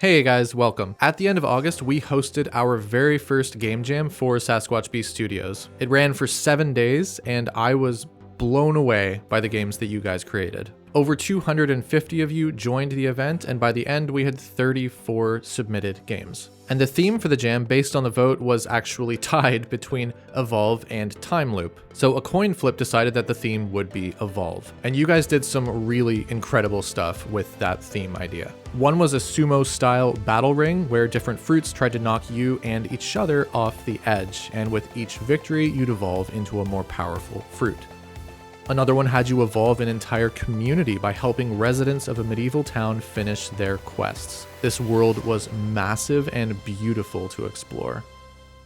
Hey guys, welcome. At the end of August, we hosted our very first game jam for Sasquatch Beast Studios. It ran for 7 days, and I was blown away by the games that you guys created. Over 250 of you joined the event, and by the end, we had 34 submitted games. And the theme for the jam, based on the vote, was actually tied between Evolve and Time Loop. So a coin flip decided that the theme would be Evolve. And you guys did some really incredible stuff with that theme idea. One was a sumo-style battle ring where different fruits tried to knock you and each other off the edge, and with each victory, you'd evolve into a more powerful fruit. Another one had you evolve an entire community by helping residents of a medieval town finish their quests. This world was massive and beautiful to explore.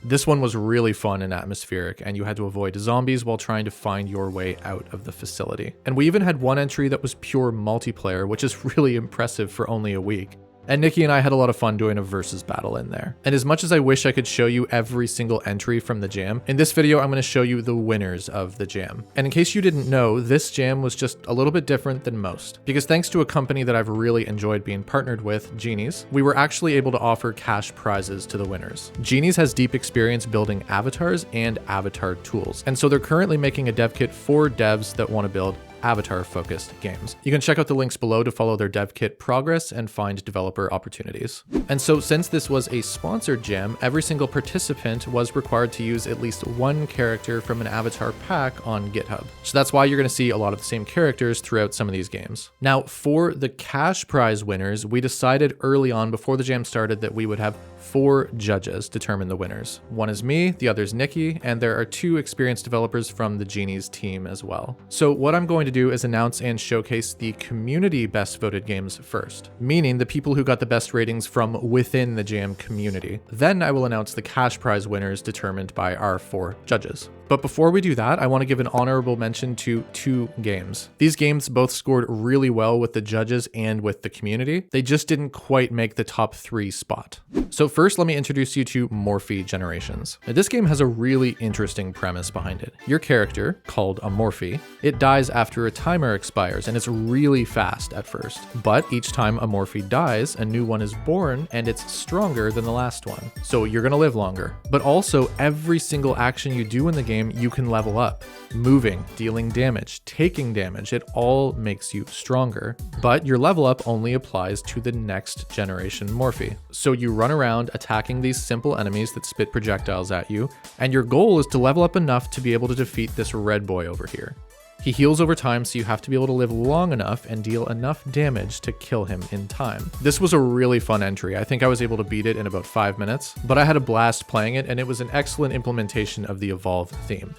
This one was really fun and atmospheric, and you had to avoid zombies while trying to find your way out of the facility. And we even had one entry that was pure multiplayer, which is really impressive for only a week. And Nikki and I had a lot of fun doing a versus battle in there. And as much as I wish I could show you every single entry from the jam, in this video I'm going to show you the winners of the jam. And in case you didn't know, this jam was just a little bit different than most. Because thanks to a company that I've really enjoyed being partnered with, Genies, we were actually able to offer cash prizes to the winners. Genies has deep experience building avatars and avatar tools. And so they're currently making a dev kit for devs that want to build avatar-focused games. You can check out the links below to follow their dev kit progress and find developer opportunities. And so since this was a sponsored jam, every single participant was required to use at least one character from an avatar pack on GitHub. So that's why you're going to see a lot of the same characters throughout some of these games. Now, for the cash prize winners, we decided early on before the jam started that we would have 4 judges determine the winners. One is me, the other is Nikki, and there are 2 experienced developers from the Genies team as well. So what I'm going to do is announce and showcase the community best voted games first, meaning the people who got the best ratings from within the jam community. Then I will announce the cash prize winners determined by our 4 judges. But before we do that, I want to give an honorable mention to 2 games. These games both scored really well with the judges and with the community. They just didn't quite make the top 3 spot. So first, let me introduce you to Morphe Generations. Now, this game has a really interesting premise behind it. Your character, called a Morphe, it dies after a timer expires, and it's really fast at first. But each time a Morphe dies, a new one is born, and it's stronger than the last one. So you're gonna live longer. But also, every single action you do in the game, you can level up. Moving, dealing damage, taking damage, it all makes you stronger. But your level up only applies to the next generation Morphe. So you run around attacking these simple enemies that spit projectiles at you, and your goal is to level up enough to be able to defeat this red boy over here. He heals over time, so you have to be able to live long enough and deal enough damage to kill him in time. This was a really fun entry. I think I was able to beat it in about 5 minutes, but I had a blast playing it, and it was an excellent implementation of the Evolve theme.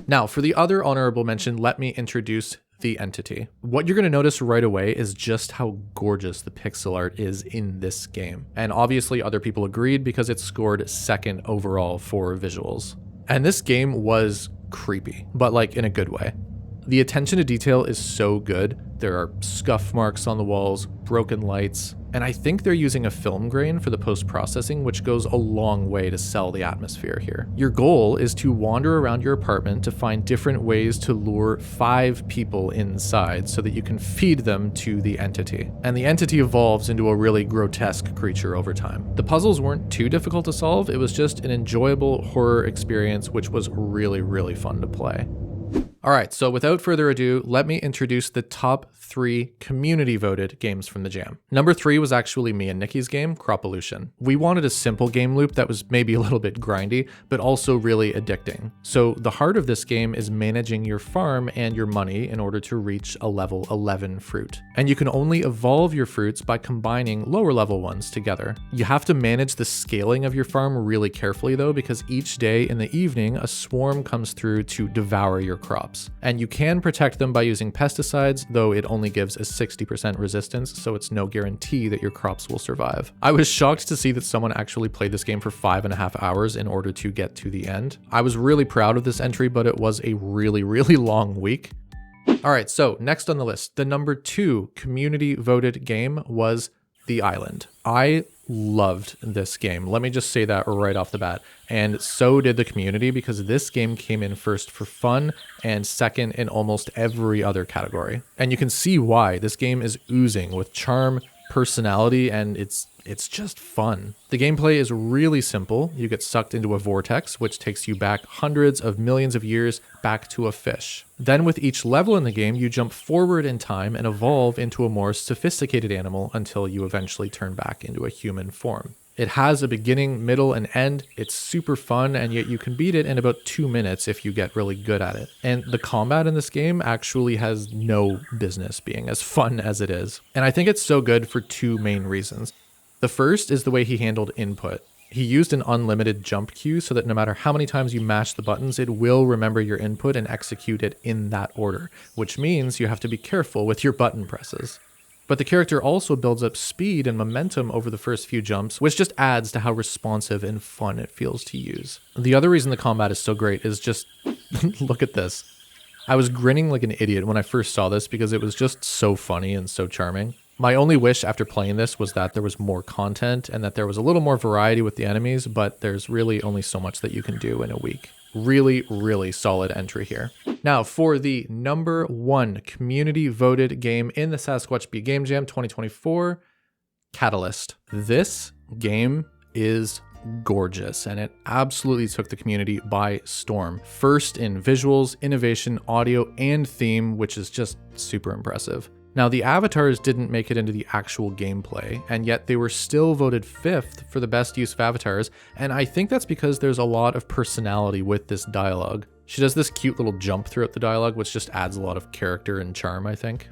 Now, for the other honorable mention, let me introduce the entity. What you're going to notice right away is just how gorgeous the pixel art is in this game. And obviously other people agreed because it scored 2nd overall for visuals. And this game was creepy, but like in a good way. The attention to detail is so good. There are scuff marks on the walls, broken lights, and I think they're using a film grain for the post-processing, which goes a long way to sell the atmosphere here. Your goal is to wander around your apartment to find different ways to lure 5 people inside so that you can feed them to the entity. And the entity evolves into a really grotesque creature over time. The puzzles weren't too difficult to solve. It was just an enjoyable horror experience, which was really, really fun to play. All right, so without further ado, let me introduce the top 3 community voted games from the jam. Number 3 was actually me and Nikki's game, Cropolution. We wanted a simple game loop that was maybe a little bit grindy, but also really addicting. So the heart of this game is managing your farm and your money in order to reach a level 11 fruit. And you can only evolve your fruits by combining lower level ones together. You have to manage the scaling of your farm really carefully though, because each day in the evening, a swarm comes through to devour your crops. And you can protect them by using pesticides, though it only gives a 60% resistance, so it's no guarantee that your crops will survive. I was shocked to see that someone actually played this game for 5.5 hours in order to get to the end. I was really proud of this entry, but it was a really, really long week. All right, so next on the list, the number 2 community voted game was The Island. I loved this game. Let me just say that right off the bat. And so did the community, because this game came in first for fun and second in almost every other category. And you can see why. This game is oozing with charm, personality, and it's it's just fun. The gameplay is really simple. You get sucked into a vortex, which takes you back hundreds of millions of years back to a fish. Then with each level in the game, you jump forward in time and evolve into a more sophisticated animal until you eventually turn back into a human form. It has a beginning, middle, and end. It's super fun, and yet you can beat it in about 2 minutes if you get really good at it. And the combat in this game actually has no business being as fun as it is. And I think it's so good for 2 main reasons. The first is the way he handled input. He used an unlimited jump queue so that no matter how many times you mash the buttons, it will remember your input and execute it in that order, which means you have to be careful with your button presses. But the character also builds up speed and momentum over the first few jumps, which just adds to how responsive and fun it feels to use. The other reason the combat is so great is just, look at this. I was grinning like an idiot when I first saw this because it was just so funny and so charming. My only wish after playing this was that there was more content and that there was a little more variety with the enemies, but there's really only so much that you can do in a week. Really, really solid entry here. Now for the number 1 community voted game in the Sasquatch Beat Game Jam 2024, Catalyst. This game is gorgeous and it absolutely took the community by storm. First in visuals, innovation, audio, and theme, which is just super impressive. Now, the avatars didn't make it into the actual gameplay, and yet they were still voted 5th for the best use of avatars, and I think that's because there's a lot of personality with this dialogue. She does this cute little jump throughout the dialogue, which just adds a lot of character and charm, I think.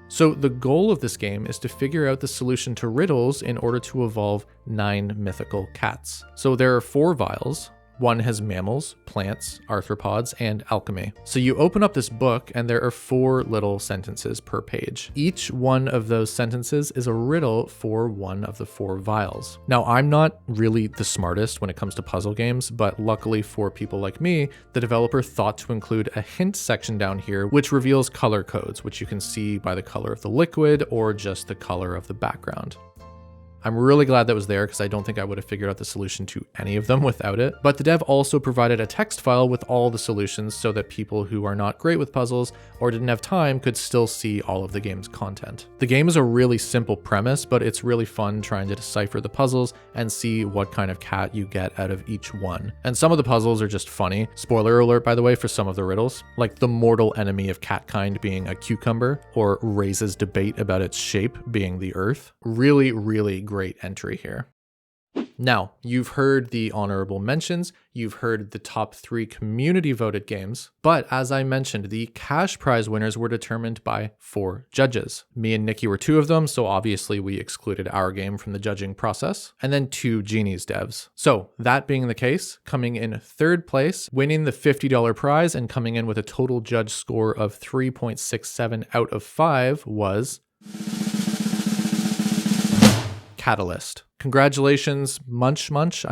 So the goal of this game is to figure out the solution to riddles in order to evolve 9 mythical cats. So there are 4 vials. One has mammals, plants, arthropods, and alchemy. So you open up this book and there are 4 little sentences per page. Each one of those sentences is a riddle for one of the 4 vials. Now, I'm not really the smartest when it comes to puzzle games, but luckily for people like me, the developer thought to include a hint section down here, which reveals color codes, which you can see by the color of the liquid or just the color of the background. I'm really glad that was there because I don't think I would have figured out the solution to any of them without it. But the dev also provided a text file with all the solutions so that people who are not great with puzzles or didn't have time could still see all of the game's content. The game is a really simple premise, but it's really fun trying to decipher the puzzles and see what kind of cat you get out of each one. And some of the puzzles are just funny. Spoiler alert, by the way, for some of the riddles, like the mortal enemy of catkind being a cucumber, or Raise's debate about its shape being the earth. Really, really great entry here. Now, you've heard the honorable mentions, you've heard the top 3 community voted games, but as I mentioned, the cash prize winners were determined by 4 judges. Me and Nikki were 2 of them, so obviously we excluded our game from the judging process, and then 2 Genies devs. So that being the case, coming in 3rd place, winning the $50 prize and coming in with a total judge score of 3.67 out of 5 was Catalyst. Congratulations, Munch Munch.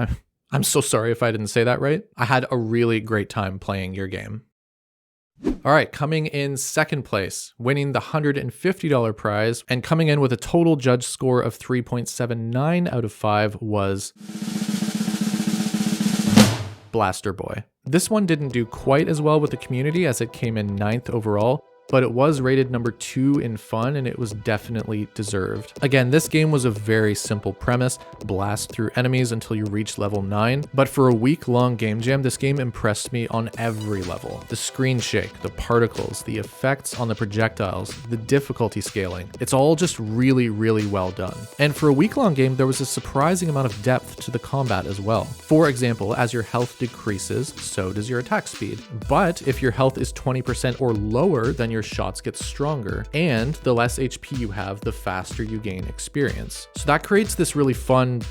I'm so sorry if I didn't say that right. I had a really great time playing your game. All right, coming in 2nd place, winning the $150 prize and coming in with a total judge score of 3.79 out of 5 was Blaster Boy. This one didn't do quite as well with the community as it came in 9th overall, but it was rated number 2 in fun and it was definitely deserved. Again, this game was a very simple premise, blast through enemies until you reach level 9, but for a week-long game jam, this game impressed me on every level. The screen shake, the particles, the effects on the projectiles, the difficulty scaling, it's all just really, really well done. And for a week-long game, there was a surprising amount of depth to the combat as well. For example, as your health decreases, so does your attack speed. But if your health is 20% or lower, then your shots get stronger, and the less HP you have, the faster you gain experience. So that creates this really fun,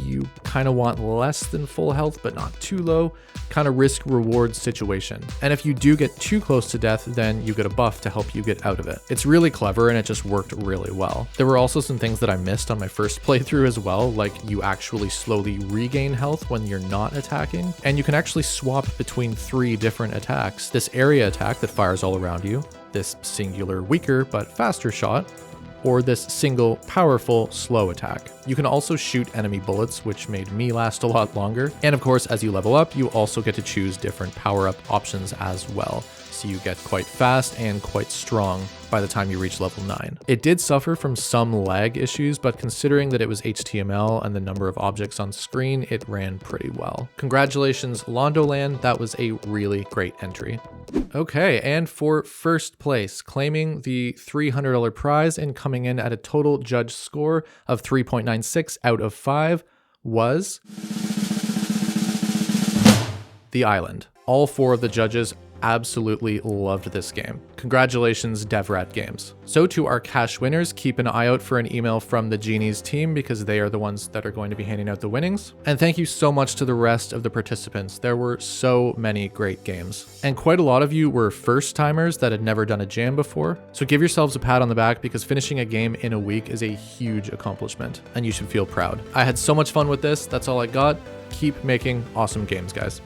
you kind of want less than full health but not too low, kind of risk reward situation. And if you do get too close to death, then you get a buff to help you get out of it. It's really clever and it just worked really well. There were also some things that I missed on my first playthrough as well, like you actually slowly regain health when you're not attacking, and you can actually swap between 3 different attacks. This area attack that fires all around you, this singular weaker but faster shot, or this single powerful slow attack. You can also shoot enemy bullets, which made me last a lot longer. And of course, as you level up, you also get to choose different power-up options as well. So you get quite fast and quite strong. by the time you reach level 9. It did suffer from some lag issues, but considering that it was HTML and the number of objects on screen, it ran pretty well. Congratulations, Londoland, that was a really great entry. Okay, and for first place, claiming the $300 prize and coming in at a total judge score of 3.96 out of 5 was The Island. All 4 of the judges absolutely loved this game. Congratulations, DevRat Games. So to our cash winners, keep an eye out for an email from the Genies team because they are the ones that are going to be handing out the winnings. And thank you so much to the rest of the participants. There were so many great games. And quite a lot of you were first timers that had never done a jam before. So give yourselves a pat on the back because finishing a game in a week is a huge accomplishment and you should feel proud. I had so much fun with this. That's all I got. Keep making awesome games, guys.